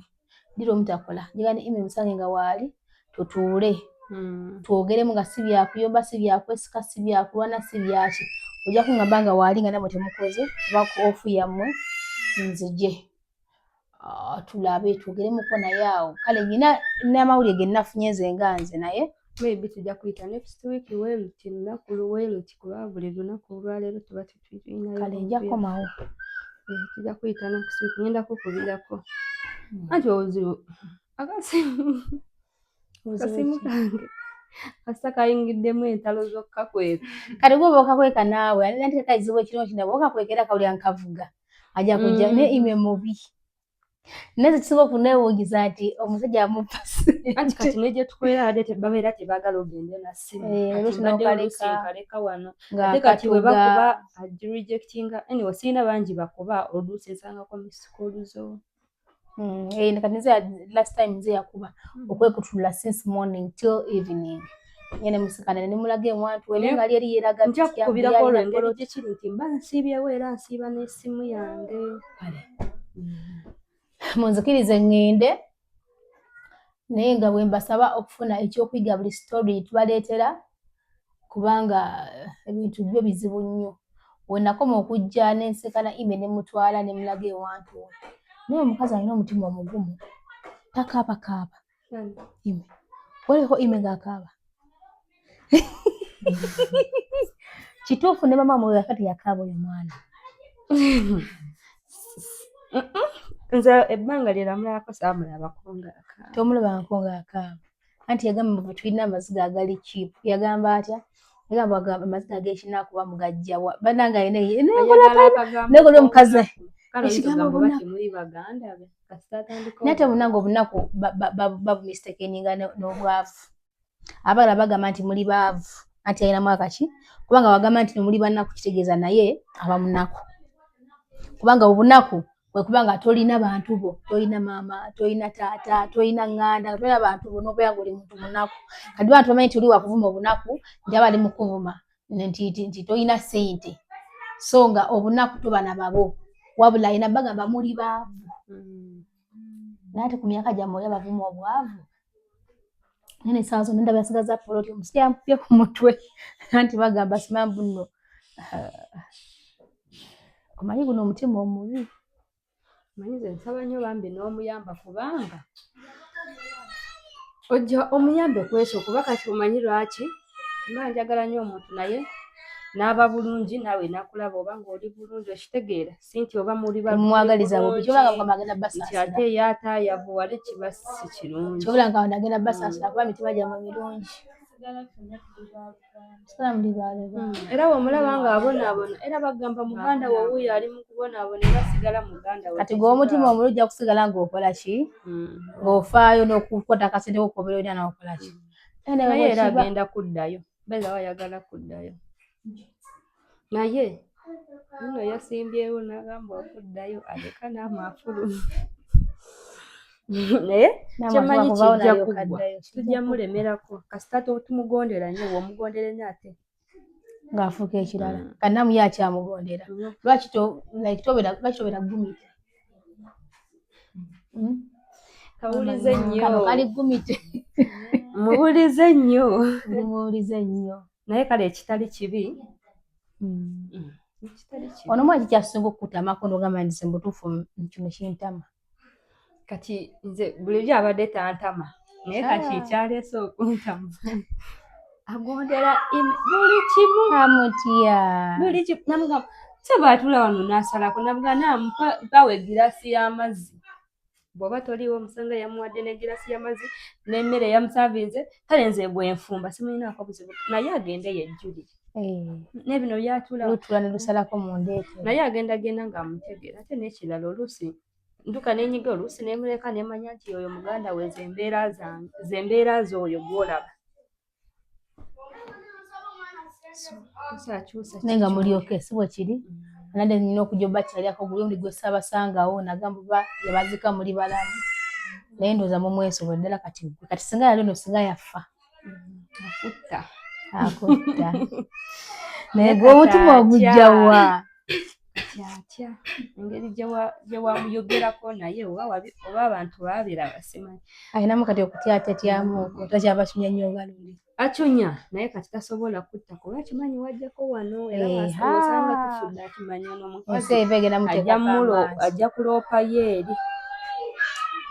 Speaker 5: ndiro mutakola njagala ne email musange nga waali tutuule twogeremu nga si byakuyomba si byakwesika si byakulwana si byaki ojja kuŋŋamba nga waali nga namwe temukoze oba ofu yammwe nzije tulabe twogeremuko naye awo kale nyina n'amawulire ge nnafunye nze nga nze naye
Speaker 2: maybe tujja kuyita next week weeruti lunaku luweeruti kuba buli lunaku olwaleero tuba tetuyinayo
Speaker 5: kale nja kukomawo
Speaker 2: tujja kuyita next week ngenda kukubirako anti obuzibu akasimu kange kasita kayingiddemu entalo z'okkakweka
Speaker 5: kale gwe okakweka naawe anti kayizibu ekiro kinabo okakwekera kawulira nkavuga ajja kujja ne ime mubi neze kisinga okuneewuugiza nti omusajja amupasi
Speaker 2: anti kati negye tukwera ate babeera tebaagala ogende na ssimu kaleka wano ate kati we bakuba rejectinga anyway siina bangi bakuba oluusesangako misikoluzo
Speaker 5: kati nze last time nze yakuba okwekutulula since morning till evening yene musikana ne mulaga emwantu wenenga ali eri yeraga
Speaker 2: nja kukubirako olw'engeri gye kiri nti mba nsiibyewo era nsiiba n'essimu yange munzikirize ŋŋende naye nga bwe mbasaba okufuna ekyokuyiga buli story tubaleetera kubanga ebintu byo bizibu nnyo we nakoma okujja n'ensekana ime ne mutwala ne mulaga ewantu naye omukazi alina omutima omugumu takaabakaaba ime waliho ime ng'akaaba kituufu ne mama mwe yakati yakaaba oyo mwana nze ebbanga lyeramulabako saamulabako ng'akaaba
Speaker 5: tomulabangako ng'akaaba anti yagamba bwe tulina amaziga agali cheap yagamba atya yagamba amaziga ag'ekinaakuba mugajjawa bananga ayinanegola omukazi ekigambo obunaku naye ate munange obunaku babumistakeninga n'obwavu abaala bagamba nti muli baavu anti ayinamu akaki kubanga wagamba nti muli bannaku kitegeeza naye aba munaku kubanga obunaku kwe kubanga tolina bantu bo tolina maama tolina taata tolina ŋŋanda tolina bantu bo n'obeera ng'oli muntu munaku kati bantu bamanyi nti oli wakuvuma obunaku nti aba ali mu kuvuma nti tolina ssente so nga obunaku toba na babo wabula ayina bagamba muli baavu naye ate ku myaka gyammwe oli abavuma obwavu Nene saazo nenda byasigaza poloti omusya mpye ku mutwe anti bagamba simambu nno omanyi guno omutima omubi
Speaker 2: manyize nsaba nnyo bambi n'omuyamba kubanga ojja omuyambe kwesho kuba kati omanyi lwaki mba njagala nnyo omuntu naye n'aba bulungi naawe nakulaba oba ng'oli bulungi okitegeera si nti oba muli
Speaker 5: mwagaliza bubi kyobanga mukama agenda
Speaker 2: nti
Speaker 5: basaasira
Speaker 2: ate yaataayavuwale kiba si kirungi
Speaker 5: kyobanga agenda basaasira kuba mitima gyamwe mirungi sigala muli baleba
Speaker 2: era womulaba ng'abonaabona era bagamba muganda we wuuyo ali mu kubonaabona era sigala muganda we
Speaker 5: kati gw'omutima omuli ojja kusigala ng'okola ki ng'ofaayo n'okukwata akasente kokobera olina n'okola ki
Speaker 2: naye era agenda kuddayo beza wayagala kuddayo naye nno yasimbyewo n'agamba okuddayo aleka n'amafulu naye kyemanyi kijja kuggwa tujja mulemerako kasita tumugondera nnyo w'omugondere nnyo ate
Speaker 5: ng'afuuka ekirala kannamu ye akyamugondera lwaki tobeera gumite
Speaker 2: kawulize nnyo
Speaker 5: kano kali gumite
Speaker 2: mubulize nnyo
Speaker 5: mubulize nnyo
Speaker 2: naye kale ekitali kibi
Speaker 5: ono mwaki kyasinga okukutamako n'ogamba nti mbutuufu kino kintama
Speaker 2: kati nze bulijjo abadde tantama naye kati kyaleese okuntama agondera buli kimu
Speaker 5: amutya
Speaker 2: buli kimu namugamba sebaatula wano n'asalako namugamba mpawe egiraasi y'amazzi bw'oba toliwo omusanga yamuwadde n'egiraasi y'amazzi n'emmere yamusaavinze kale nze bwenfumba simulinaako buzibu naye agende yejjulire n'ebino byatulutula
Speaker 5: ne lusalako mu ndeeke
Speaker 2: naye agenda ng'amutegeera ate n'ekirala oluusi nduka n'enyiga oluusi n'emuleka n'emanya nti oyo muganda we ze mbeera ze oyo gw'olaba
Speaker 5: naye nga mulyoke si bwe kiri anadde nina okujja oba kyalyako gulundi gwe saabasangawo nagamba oba yabazika muli balamu naye ndowooza mumwesobole ddala kati singa yali ono singa yafa akutta naye gw'omutima ogujjawa
Speaker 2: kyatya engeri gye wamuyogerako naye oba abantu baabiraba simanyi
Speaker 5: ayinamu kati okutyatyamu otakyabasunya nnyo galuli
Speaker 2: acunya naye kati tasobola kutta kuba akimanyi wajjako wano era wasanga tufudde akimanyi ono omukazi ajja kuloopayo eri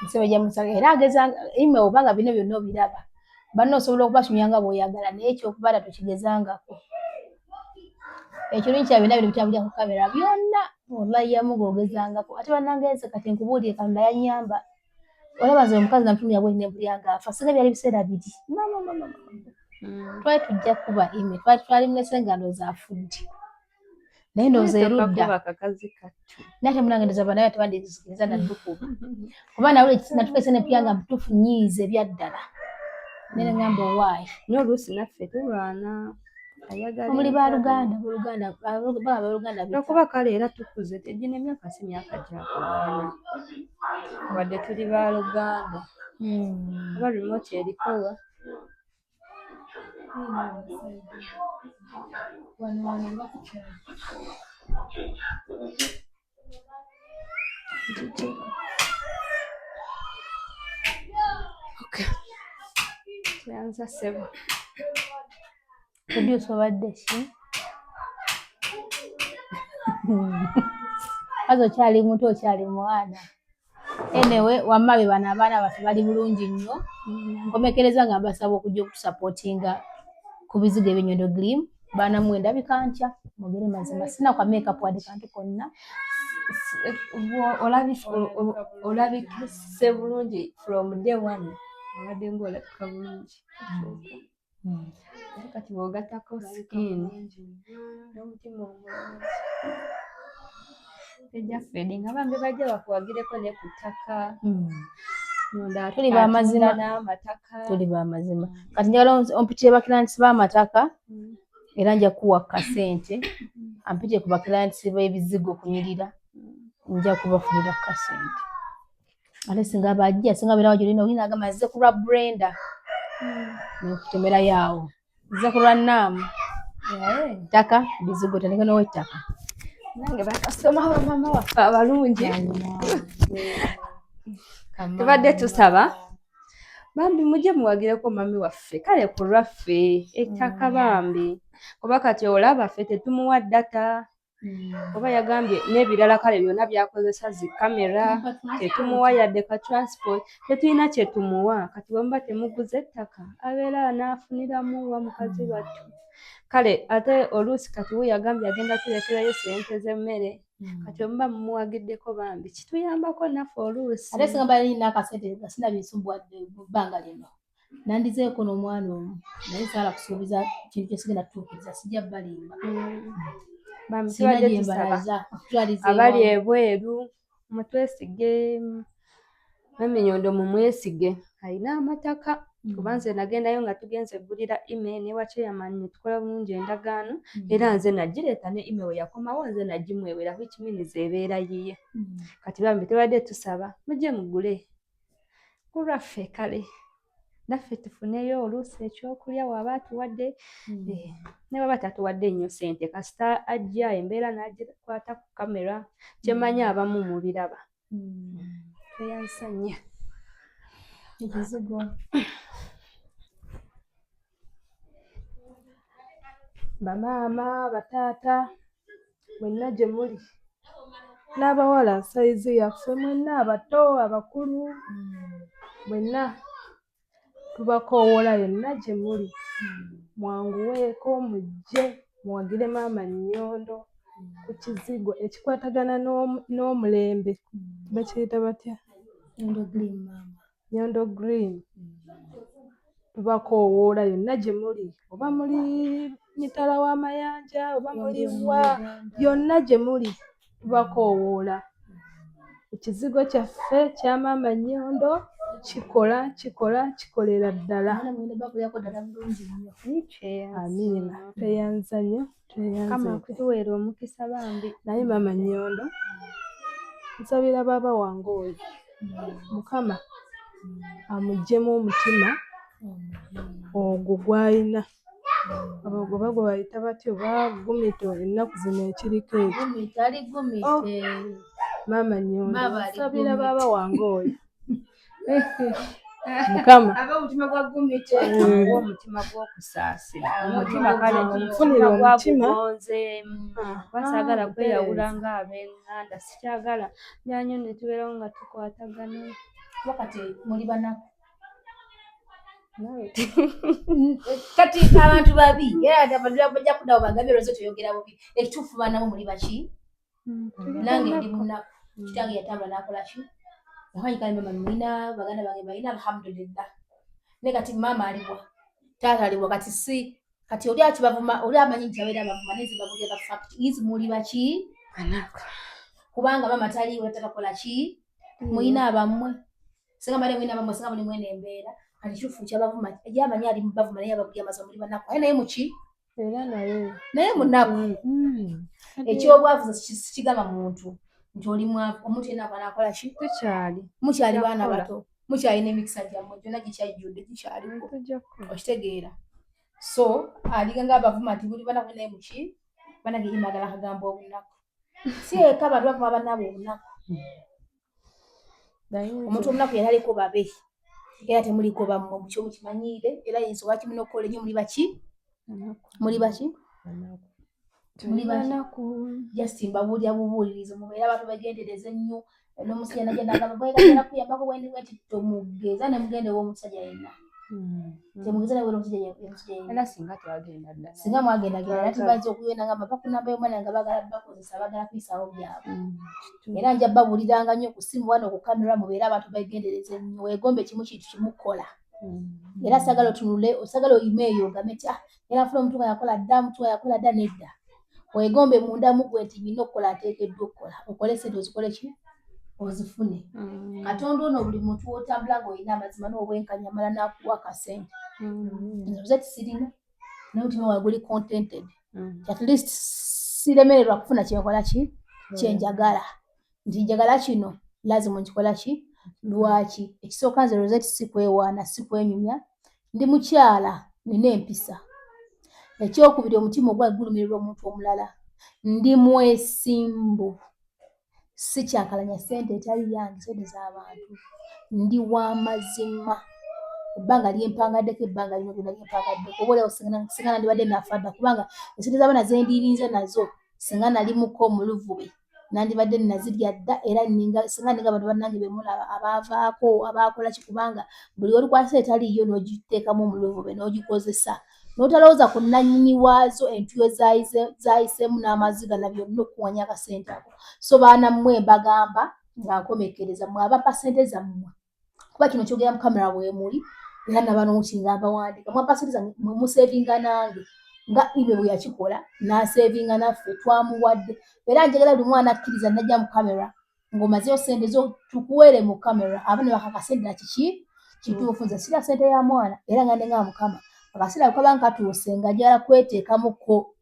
Speaker 5: nsebe gyamusaga era agezanga ime obanga bino byonna obiraba banna osobola okubasunya nga bw'oyagala naye ekyokubaala tokigezangako ekirundi kya byonna bino bitambulira ku kamera byonna wallahi yamu googezangako ate bannangenze kati nkubuulire Katonda yannyamba olaba nze omukazi namutumira bwe nembulya ng'afa singa byali biseera biri twali tujja kuba ime twali mulese nga ndowooza afudde naye ndowooza erudda naye ate munange ndowooza banaye tebandisikiriza naddukuba kuba nawule natukese nepulya nga mutuufu nyiize ebyaddala naye ngamba owaayi
Speaker 2: n'oluusi naffe tulwana
Speaker 5: omuli baluganda
Speaker 2: lwakuba kale era tukuze tegina emyaka si myaka gyakugaana wadde tuli baluganda oba remote erikowa kyanza sebo
Speaker 5: produce obadde ki azo okyali muto okyali mwana enewe wammabe bano abaana baffe bali bulungi nnyo nkomekereza nga mbasaba okujja okutusapootinga ku bizigo ebyenyondo Glim baanamu endabika ntya mugere mazima sina kwa makeup wadde kantu konna
Speaker 2: olabikise bulungi from day one obadde ng'olabika bulungi kati bw'ogattako skin n'omutima omulungi ejjaffe nga bambi bajja bakuwagireko ne ku ttaka
Speaker 5: tuli bamazima tuli bamazima kati njagala ompitire bakirantisi b'amataka era nja kuwa kasente ampitire ku bakirantisi b'ebizigo kunyirira nja kubafunira kasente ate singa bajja singa beera wajolina olina agamba nzize ku lwa Brenda nekutemerayo awo nzize ku lwa Naamu ttaka bizigo tandika n'ow'ettaka
Speaker 2: nange bakasitoma bamama waffe abalungi tubadde tusaba bambi mujje muwagireko mami waffe kale ku lwaffe ettaka bambi kuba kati olaba ffe tetumuwa data oba yagambye n'ebirala kale byonna byakozesa zi kamera tetumuwa yadde ka transport tetulina kye tumuwa kati bwemuba temuguze ettaka abeera anaafuniramu wa mukazi wattu kale ate oluusi kati we yagambye agenda tuleekerayo sente z'emmere kati omuba mumuwagiddeko bambi kituyambako naffe oluusi
Speaker 5: ate singa mba nina akasente gasina binsumbuwadde mu bbanga lino nandizeeko n'omwana omu naye saala kusuubiza kintu kye sigenda kutuukiriza sijja balimba
Speaker 2: bambi tubadde tusaba abali ebweru mutwesige Naminyondo mumwesige alina amataka kuba nze nagendayo nga tugenze gulira email ne wache yamanyi tukola bulungi endagaano era nze nagireeta ne email yakomawo nze nagimwewera which means ebeera yiye kati bambi tubadde tusaba mujje mugule kulwaffe kale naffe tufuneyo oluusi ekyokulya waba atuwadde ne baba tatuwadde nnyo sente kasita ajja embeera n'agikwata ku kamera kyemanyi abamu mubiraba teyansanya
Speaker 5: ekizigo
Speaker 6: bamaama bataata mwenna gye muli n'abawala sayizi yaffe mwenna abato abakulu mwenna tubakoowoola yonna gye muli mwanguweeko mujje muwagire maama Nnyondo ku kizigo ekikwatagana n'omulembe bakiyita batya Nnyondo Green tubakoowoola yonna gye muli oba muli mitala w'amayanja oba muli wa yonna gye muli tubakoowoola ekizigo kyaffe kya maama Nnyondo kikolera ddala amiina tweyanza nnyo
Speaker 2: kama kutuweera omukisa bambi
Speaker 6: naye maama Nnyondo nsabira baaba wange oyo Mukama amuggyemu omutima ogwo gw'alina oba gwe bayita batyo bagumito ennaku zino ekiriko ekyo maama Nnyondo nsabira baaba wange oyo Mukama
Speaker 2: omutima gwa gumito omutima gw'okusaasira omutima kale
Speaker 6: omufunira omutima
Speaker 2: basaagala kweyawula ng'ab'enganda sikyagala nyanyo ne tubeerawo nga tukwatagana
Speaker 5: wakati muli banaku kati abantu babi era bajja kudawo bagambye lwozo toyogera bubi ekituufu banamu muli baki nange ndi munaku kitange yatambula nakola ki yamanyi kale mama mulina baganda bange balina alhamdulillah ne kati mama aliwa taata aliwa kati si kati oli akibavuma oli amanyi nti abeera abavuma nezi babulira fact is muli baki kubanga mama taliwo tatakola ki mulina abammwe singa mali mulina abammwe singa muli mwene embeera kati kituufu kyabavuma yamanyi ali mubavuma naye ababulira amazo muli banaku naye muki
Speaker 6: era
Speaker 5: naye munaku ekyobwavu sikigamba muntu nti oli mwavu omuntu yenna akola ki
Speaker 2: tukyali
Speaker 5: mukyali baana bato mukyalina emikisa gyammwe gyonna gikyajjudde gikyaliwo okitegeera so aliganga abavuma nti muli banaku naye muki banage yimagala akagamba obunaku si eka abantu bavuma bannaabwe obunaku omuntu omunaku yali aliko babe era temuliko bammwe mukyo mukimanyiire era yinsobola kimuna okukola ennyo muli baki muli baki muli banaku just mbabuulira bubuulirizo mubeera abantu bagendereza ennyo n'omusajja nagenda agamba bwegagenda kuyambako bwenti tomugeza ne mugende w'omusajja yenna temugeza ne w'omusajja yenna
Speaker 2: era singa twagenda ddala
Speaker 5: singa mwagendagenda era tibayinza okuyenda nga bava ku namba y'omwana nga bagala bakozesa bagala kuyisaawo byabwe era nja babuuliranga nnyo ku simu wano ku kamera mubeere abantu bagendereza ennyo weegombe kimu kintu kimukola era sagala otunule osagala oyime eyo ogambe nti era nfuna omuntu nga yakola dda omuntu nga yakola dda nedda weegombe munda mugwe nti nyina okukola ateekeddwa okukola okole sente ozikole ki ozifune Katonda ono buli muntu w'otambula ng'olina amazima n'obwenkanya amala n'akuwa akasente nze tisirina n'omutima wawe guli contented at least siremererwa kufuna kyenkola ki kyenjagala nti njagala kino lazima nkikola ki lwaki ekisooka nze Rosette si kwewaana si kwenyumya ndi mukyala nina empisa ekyokubiri omutima ogwa gulumirirwa omuntu omulala ndi mwesimbu si kyankalanya sente etali yange sente z'abantu ndi w'amazima ebbanga lyempangaddeko ebbanga lino lyonna lyempangaddeko oba olyawo singa nandibadde nafadda kubanga esente z'abaana ze ndirinze nazo singa nali muko omuluvube nandibadde nazirya dda era singa ninga abantu bannange bemulaba abaavaako abaakola kikubanga buli olukwasa etaliyo n'ogiteekamu omuluvube n'ogikozesa n'otalowooza ku nannyini waazo entuyo zayiseemu n'amaziga na byonna okuwanya akasente ako so baana mmwe mbagamba nga nkomekereza mwabapa sente zammwe kuba kino kyogera mu kamera bwemuli era nabanookinga mbawandiika mwapa sente zammwe musevinga nange nga ibe bwe yakikola n'asevinga naffe twamuwadde era njagala buli mwana akkiriza najja mu kamera ng'omazeyo sente zo tukuwere mu kamera abo ne bakakasente na kiki kituufu nze sirya sente ya mwana era ngande nga mukama akaseera kaba nkatuuse nga njagala kweteekamuko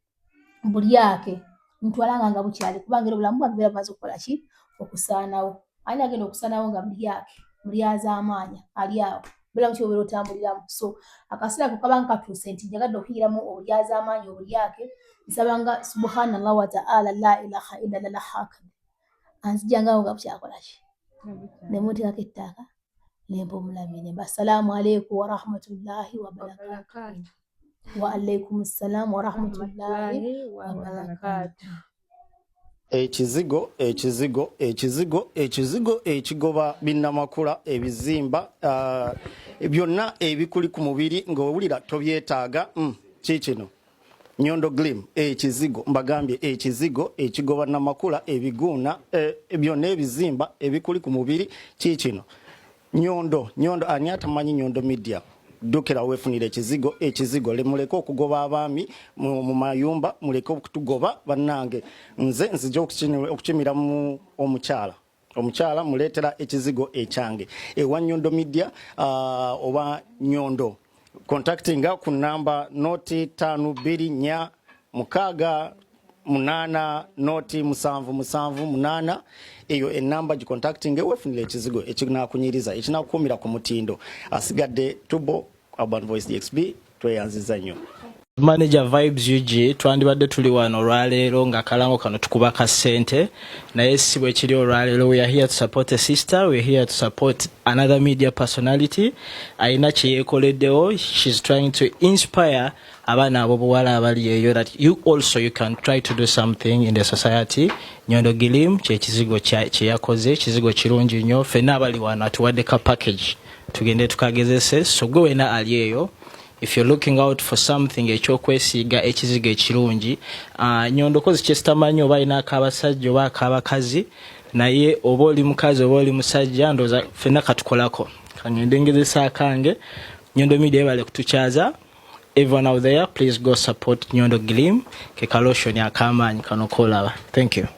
Speaker 5: buli ake ntwalanga nga bukyali kubanga era obulamu bwange beera bumaze okukola ki okusaanawo ani agenda okusaanawo nga buli ake buli azaamaanya ali awo bulamu ki obeera otambuliramu so akaseera kaba nkatuuse nti njagadde okuyiramu obuli azaamaanya obuli ake nsabanga subhanallah wa ta'ala la ilaha illa llah hakad anzijangawo nga bukyakola ki ne munteekako ettaka nemba omulamire assalamu alaikum warahmatullahi wabarakatuh wa alaikum assalam warahmatullahi wabarakatuh
Speaker 7: ekizigo ekigoba binnamakula ebizimba byonna ebikuli ku mubiri ng'owulira tobyetaaga kikino Nyondo Glim ekizigo mbagambye ekizigo ekigoba namakula ebiguuna byonna ebizimba ebikuli ku mubiri kikino Nyondo ani atamanyi Nyondo Media dokera wefunire ekizigo lemuleke okugoba abaami mu mayumba muleke okutugoba bannange nzija okukimira mu omukyala muletera ekizigo ekyange ewa Nyondo Media oba Nyondo contactinga ku namba noti 524 6 8 noti 778 eyo enamba gicontactinge wefunire ekizigo ekinakunyiriza ekinakukumira ku mutindo asigadde Tubo Urban Voice DXB tweyanziza nnyo
Speaker 3: Manager Vibes UG twandibadde tuli wano olwaleero nga kalango kano tukuba ka ssente naye si bwe kiri olwaleero we are here to support a sister, we are here to support another media personality ayina kye yeekoleddewo. She's trying to inspire abaana abo buwala abali eyo that you also you can try to do something in the society. Nyondo Glim kyekizigo kye yakoze, kizigo kirungi nnyo, ffenna abali wano atuwadde ka package tugende tukagezese. So gwe wena ali eyo, if you're looking out for something ekyokwesiiga ekizigo ekirungi, Nyondo kozi kyesitamanyi oba ayina akabasajja oba akabakazi, naye oba oli mukazi oba oli musajja ndooza ffenna katukolako kangende ngezesa akange. Nyondo Media ebale kutukyaza. Everyone out there, please go support Nyondo Glim ke kaloshoni akamanyi kano kolaba. Thank you.